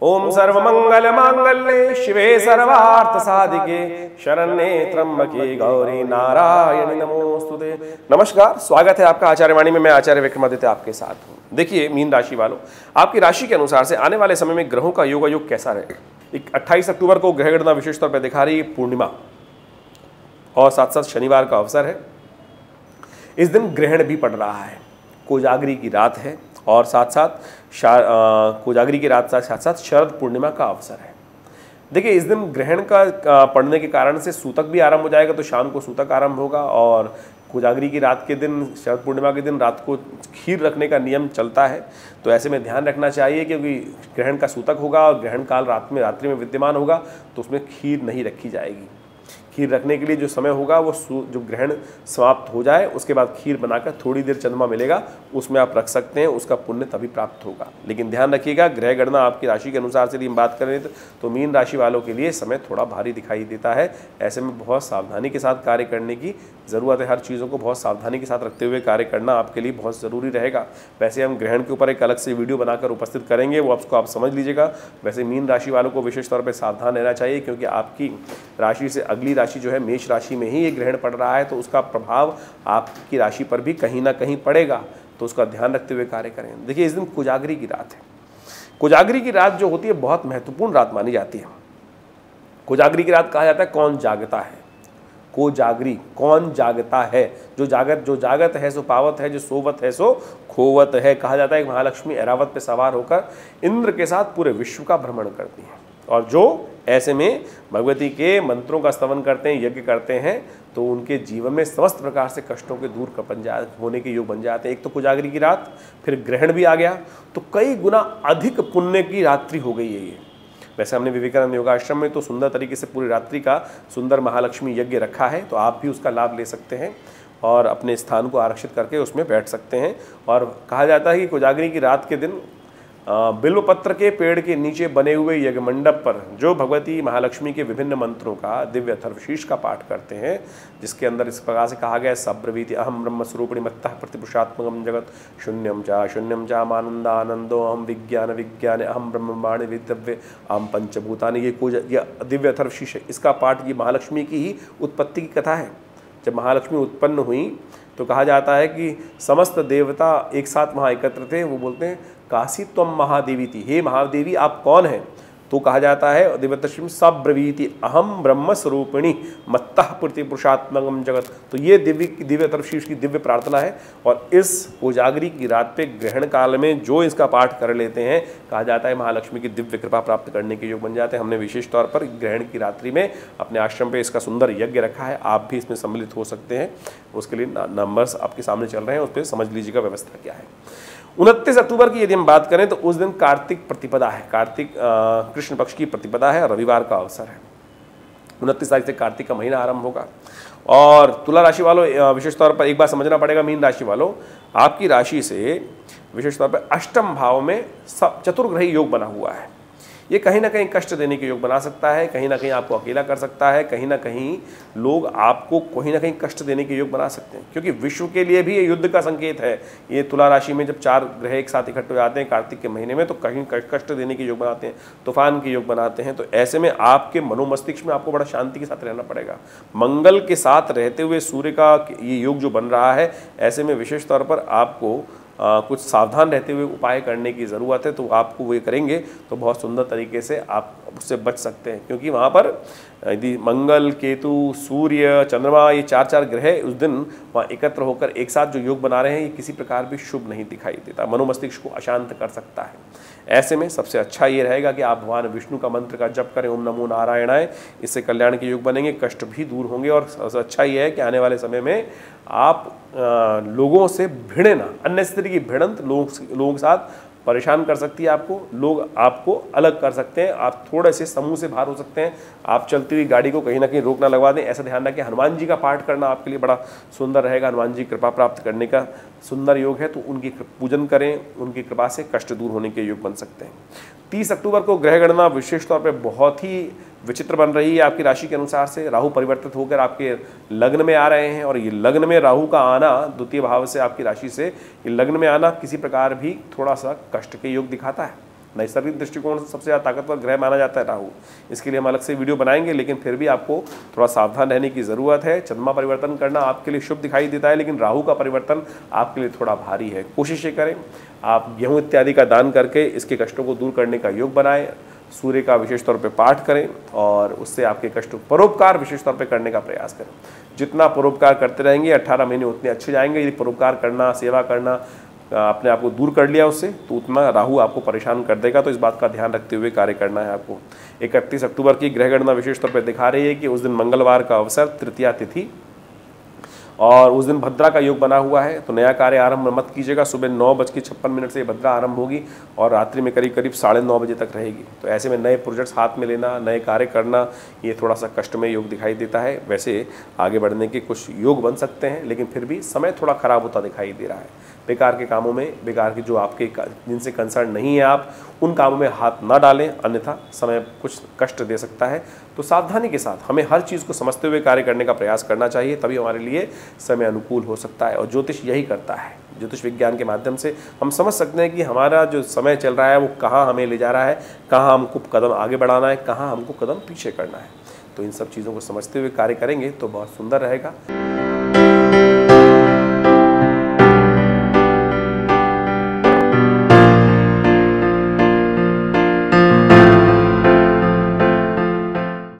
ओम सर्वमंगल मांगल्ये शिवे सर्वार्थ साधिके शरण्ये त्र्यंबके गौरी नारायणी नमोस्तुते। नमस्कार, स्वागत है आपका आचार्य वाणी में। मैं आचार्य विक्रमादित्य आपके साथ हूँ। देखिए मीन राशि वालों, आपकी राशि के अनुसार से आने वाले समय में ग्रहों का योग कैसा रहे। 28 अक्टूबर को ग्रह गणना विशेष तौर पर दिखा रही है पूर्णिमा और साथ साथ शनिवार का अवसर है। इस दिन ग्रहण भी पड़ रहा है, कोजागरी की रात है और साथ साथ कोजागरी की रात साथ साथ शरद पूर्णिमा का अवसर है। देखिए इस दिन ग्रहण का पड़ने के कारण से सूतक भी आरंभ हो जाएगा, तो शाम को सूतक आरंभ होगा और कोजागरी की रात के दिन, शरद पूर्णिमा के दिन रात को खीर रखने का नियम चलता है। तो ऐसे में ध्यान रखना चाहिए क्योंकि ग्रहण का सूतक होगा और ग्रहण काल रात्रि में विद्यमान होगा, तो उसमें खीर नहीं रखी जाएगी। खीर रखने के लिए जो समय होगा वो जो ग्रहण समाप्त हो जाए उसके बाद खीर बनाकर थोड़ी देर चंद्रमा मिलेगा उसमें आप रख सकते हैं, उसका पुण्य तभी प्राप्त होगा। लेकिन ध्यान रखिएगा, ग्रह गणना आपकी राशि के अनुसार से यदि हम बात करें तो मीन राशि वालों के लिए समय थोड़ा भारी दिखाई देता है। ऐसे में बहुत सावधानी के साथ कार्य करने की ज़रूरत है। हर चीज़ों को बहुत सावधानी के साथ रखते हुए कार्य करना आपके लिए बहुत ज़रूरी रहेगा। वैसे हम ग्रहण के ऊपर एक अलग से वीडियो बनाकर उपस्थित करेंगे, वो आपको आप समझ लीजिएगा। वैसे मीन राशि वालों को विशेष तौर पर सावधान रहना चाहिए क्योंकि आपकी राशि से अगली राशि जो है मेष राशि में ही ये ग्रहण पड़ रहा है, तो उसका प्रभाव आपकी राशि पर भी कहीं ना कहीं पड़ेगा, तो उसका ध्यान रखते हुए कार्य करें। देखिए इस दिन कोजागरी की रात है। कोजागरी की रात जो होती है बहुत महत्वपूर्ण रात मानी जाती है। कोजागरी की रात कहा जाता है कौन जागता है। कोजागरी कौन जागता है, जो जागत है सो पावत है, जो सोवत है सो खोवत है। कहा जाता है कि महालक्ष्मी ऐरावत पे सवार होकर इंद्र के साथ पूरे विश्व का भ्रमण करती है और जो ऐसे में भगवती के मंत्रों का स्तवन करते हैं, यज्ञ करते हैं, तो उनके जीवन में समस्त प्रकार से कष्टों के दूर होने के योग बन जाते हैं। एक तो कोजागरी की रात, फिर ग्रहण भी आ गया, तो कई गुना अधिक पुण्य की रात्रि हो गई है ये। वैसे हमने विवेकानंद योगाश्रम में तो सुंदर तरीके से पूरी रात्रि का सुंदर महालक्ष्मी यज्ञ रखा है, तो आप भी उसका लाभ ले सकते हैं और अपने स्थान को आरक्षित करके उसमें बैठ सकते हैं। और कहा जाता है कि कोजागरी की रात के दिन बिल्वपत्र के पेड़ के नीचे बने हुए यज्ञ मंडप पर जो भगवती महालक्ष्मी के विभिन्न मंत्रों का दिव्य अथर्वशीष का पाठ करते हैं, जिसके अंदर इस प्रकार से कहा गया है सब्रवीति अहम ब्रह्म स्वरूपिणी मत्तः प्रतिपुरुषात्मकम जगत शून्यम चा आनंदो अहम विज्ञान विज्ञान अहम ब्रह्मवाणी विद्रव्य अहम पंचभूतानि। ये दिव्य अथर्वशीष है, इसका पाठ ये महालक्ष्मी की ही उत्पत्ति की कथा है। जब महालक्ष्मी उत्पन्न हुई तो कहा जाता है कि समस्त देवता एक साथ वहाँ एकत्र थे। वो बोलते हैं काशी त्वम महादेवी थी, हे महादेवी आप कौन हैं। तो कहा जाता है दिव्यतश्री सब्रवीति अहम ब्रह्म स्वरूपिणी मत्तः प्रतिपुरुषात्मकम जगत। तो ये दिव्य तरफशीष की दिव्य प्रार्थना है और इस कोजागरी की रात पे ग्रहण काल में जो इसका पाठ कर लेते हैं, कहा जाता है महालक्ष्मी की दिव्य कृपा प्राप्त करने के योग बन जाते हैं। हमने विशेष तौर पर ग्रहण की रात्रि में अपने आश्रम पे इसका सुंदर यज्ञ रखा है, आप भी इसमें सम्मिलित हो सकते हैं। उसके लिए नंबर्स आपके सामने चल रहे हैं, उस पर समझ लीजिएगा व्यवस्था क्या है। 29 अक्टूबर की यदि हम बात करें तो उस दिन कार्तिक प्रतिपदा है, कार्तिक कृष्ण पक्ष की प्रतिपदा है, रविवार का अवसर है। 29 तारीख से कार्तिक का महीना आरंभ होगा। और तुला राशि वालों विशेष तौर पर एक बात समझना पड़ेगा, मीन राशि वालों आपकी राशि से विशेष तौर पर अष्टम भाव में चतुर्ग्रही योग बना हुआ है। ये कहीं ना कहीं कष्ट देने के योग बना सकता है, कहीं ना कहीं आपको अकेला कर सकता है, कहीं ना कहीं लोग आपको कहीं ना कहीं कष्ट देने के योग बना सकते हैं, क्योंकि विश्व के लिए भी ये युद्ध का संकेत है। ये तुला राशि में जब 4 ग्रह एक साथ इकट्ठे हो जाते हैं कार्तिक के महीने में, तो कहीं कष्ट देने के योग बनाते हैं, तूफान के योग बनाते हैं। तो ऐसे में आपके मनोमस्तिष्क में आपको बड़ा शांति के साथ रहना पड़ेगा। मंगल के साथ रहते हुए सूर्य का ये योग जो बन रहा है, ऐसे में विशेष तौर पर आपको कुछ सावधान रहते हुए उपाय करने की ज़रूरत है। तो आपको वो करेंगे तो बहुत सुंदर तरीके से आप उससे बच सकते हैं, क्योंकि वहाँ पर यदि मंगल, केतु, सूर्य, चंद्रमा ये 4 ग्रह उस दिन वहाँ एकत्र होकर एक साथ जो योग बना रहे हैं, ये किसी प्रकार भी शुभ नहीं दिखाई देता, मनोमस्तिष्क को अशांत कर सकता है। ऐसे में सबसे अच्छा ये रहेगा कि आप भगवान विष्णु का मंत्र का जप करें, ओम नमो नारायणाय। इससे कल्याण के योग बनेंगे, कष्ट भी दूर होंगे। और सबसे अच्छा ये है कि आने वाले समय में आप लोगों से भिड़े ना, अननेसेसरी की भिड़ंत लोगों के साथ परेशान कर सकती है आपको, लोग आपको अलग कर सकते हैं, आप थोड़े से समूह से बाहर हो सकते हैं, आप चलती हुई गाड़ी को कहीं ना कहीं रोक ना लगवा दें। ऐसा ध्यान रखें। हनुमान जी का पाठ करना आपके लिए बड़ा सुंदर रहेगा, हनुमान जी कृपा प्राप्त करने का सुंदर योग है, तो उनकी पूजन करें, उनकी कृपा से कष्ट दूर होने के योग बन सकते हैं। 30 अक्टूबर को ग्रह गणना विशेष तौर पर बहुत ही विचित्र बन रही है आपकी राशि के अनुसार से। राहु परिवर्तित होकर आपके लग्न में आ रहे हैं, और ये लग्न में राहु का आना, द्वितीय भाव से आपकी राशि से ये लग्न में आना किसी प्रकार भी थोड़ा सा कष्ट के योग दिखाता है। नैसर्गिक दृष्टिकोण से सबसे ज़्यादा ताकतवर ग्रह माना जाता है राहु। इसके लिए हम अलग से वीडियो बनाएंगे, लेकिन फिर भी आपको थोड़ा सावधान रहने की ज़रूरत है। चंद्रमा परिवर्तन करना आपके लिए शुभ दिखाई देता है, लेकिन राहु का परिवर्तन आपके लिए थोड़ा भारी है। कोशिश ये करें आप गेहूँ इत्यादि का दान करके इसके कष्टों को दूर करने का योग बनाएं। सूर्य का विशेष तौर पे पाठ करें और उससे आपके कष्ट, परोपकार विशेष तौर पे करने का प्रयास करें। जितना परोपकार करते रहेंगे 18 महीने उतने अच्छे जाएंगे। यदि परोपकार करना, सेवा करना अपने आप को दूर कर लिया उससे, तो उतना राहु आपको परेशान कर देगा। तो इस बात का ध्यान रखते हुए कार्य करना है आपको। 31 अक्टूबर की ग्रह गणना विशेष तौर पर दिखा रही है कि उस दिन मंगलवार का अवसर, तृतीया तिथि, और उस दिन भद्रा का योग बना हुआ है। तो नया कार्य आरंभ मत कीजिएगा। सुबह 9:56 से भद्रा आरंभ होगी और रात्रि में करीब 9:30 बजे तक रहेगी। तो ऐसे में नए प्रोजेक्ट्स हाथ में लेना, नए कार्य करना, ये थोड़ा सा कष्टमय योग दिखाई देता है। वैसे आगे बढ़ने के कुछ योग बन सकते हैं, लेकिन फिर भी समय थोड़ा खराब होता दिखाई दे रहा है। बेकार के कामों में, बेकार के जो आपके जिनसे कंसर्न नहीं है आप उन कामों में हाथ ना डालें, अन्यथा समय कुछ कष्ट दे सकता है। तो सावधानी के साथ हमें हर चीज़ को समझते हुए कार्य करने का प्रयास करना चाहिए, तभी हमारे लिए समय अनुकूल हो सकता है। और ज्योतिष यही करता है। ज्योतिष विज्ञान के माध्यम से हम समझ सकते हैं कि हमारा जो समय चल रहा है वो कहाँ हमें ले जा रहा है, कहाँ हमको कदम आगे बढ़ाना है, कहाँ हमको कदम पीछे करना है। तो इन सब चीज़ों को समझते हुए कार्य करेंगे तो बहुत सुंदर रहेगा।